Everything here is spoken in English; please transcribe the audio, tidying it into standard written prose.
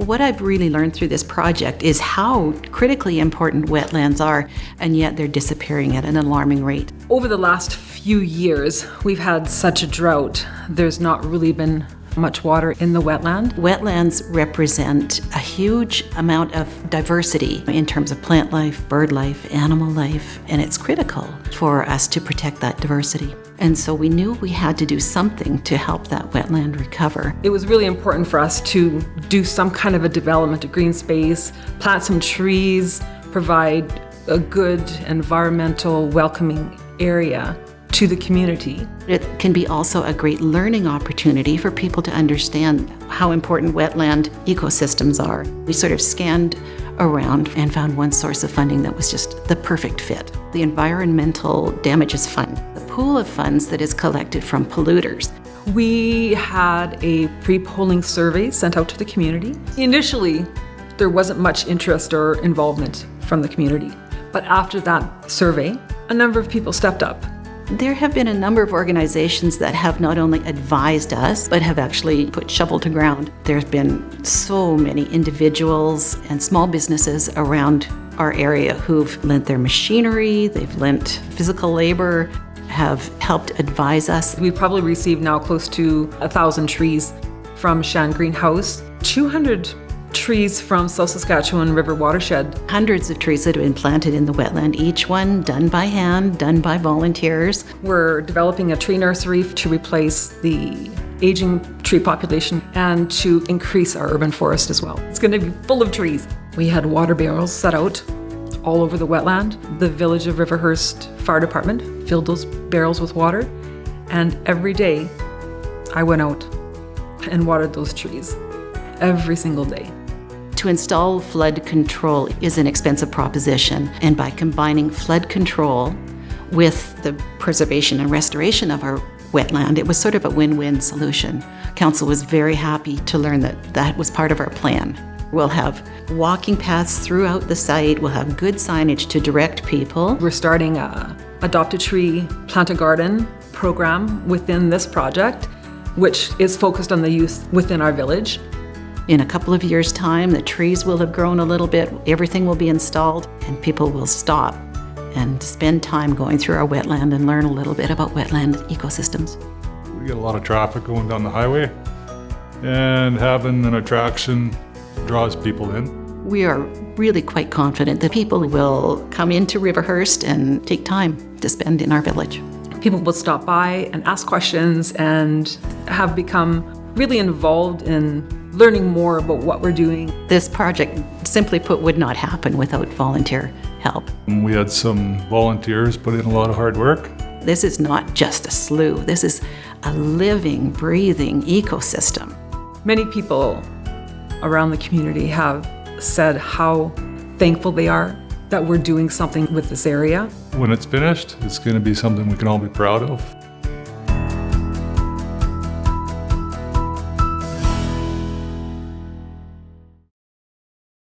What I've really learned through this project is how critically important wetlands are, and yet they're disappearing at an alarming rate. Over the last few years, we've had such a drought. There's not really been much water in the wetland. Wetlands represent a huge amount of diversity in terms of plant life, bird life, animal life, and it's critical for us to protect that diversity. And so we knew we had to do something to help that wetland recover. It was really important for us to do some kind of a development, a green space, plant some trees, provide a good environmental welcoming area to the community. It can be also a great learning opportunity for people to understand how important wetland ecosystems are. We sort of scanned around and found one source of funding that was just the perfect fit. The Environmental Damages Fund, the pool of funds that is collected from polluters. We had a pre-polling survey sent out to the community. Initially, there wasn't much interest or involvement from the community. But after that survey, a number of people stepped up. There have been a number of organizations that have not only advised us, but have actually put shovel to ground. There's been so many individuals and small businesses around our area who've lent their machinery, they've lent physical labor, have helped advise us. We've probably received now close to 1,000 trees from Shan Greenhouse, 200 trees from South Saskatchewan River Watershed. Hundreds of trees that have been planted in the wetland, each one done by hand, done by volunteers. We're developing a tree nursery to replace the aging tree population and to increase our urban forest as well. It's going to be full of trees. We had water barrels set out all over the wetland. The village of Riverhurst Fire Department filled those barrels with water, and every day I went out and watered those trees every single day. To install flood control is an expensive proposition, and by combining flood control with the preservation and restoration of our wetland, it was sort of a win-win solution. Council was very happy to learn that that was part of our plan. We'll have walking paths throughout the site, we'll have good signage to direct people. We're starting a Adopt a Tree, Plant a Garden program within this project, which is focused on the youth within our village. In a couple of years' time, the trees will have grown a little bit, everything will be installed, and people will stop and spend time going through our wetland and learn a little bit about wetland ecosystems. We get a lot of traffic going down the highway, and having an attraction draws people in. We are really quite confident that people will come into Riverhurst and take time to spend in our village. People will stop by and ask questions and have become really involved in learning more about what we're doing. This project, simply put, would not happen without volunteer help. We had some volunteers put in a lot of hard work. This is not just a slough. This is a living, breathing ecosystem. Many people around the community have said how thankful they are that we're doing something with this area. When it's finished, it's going to be something we can all be proud of.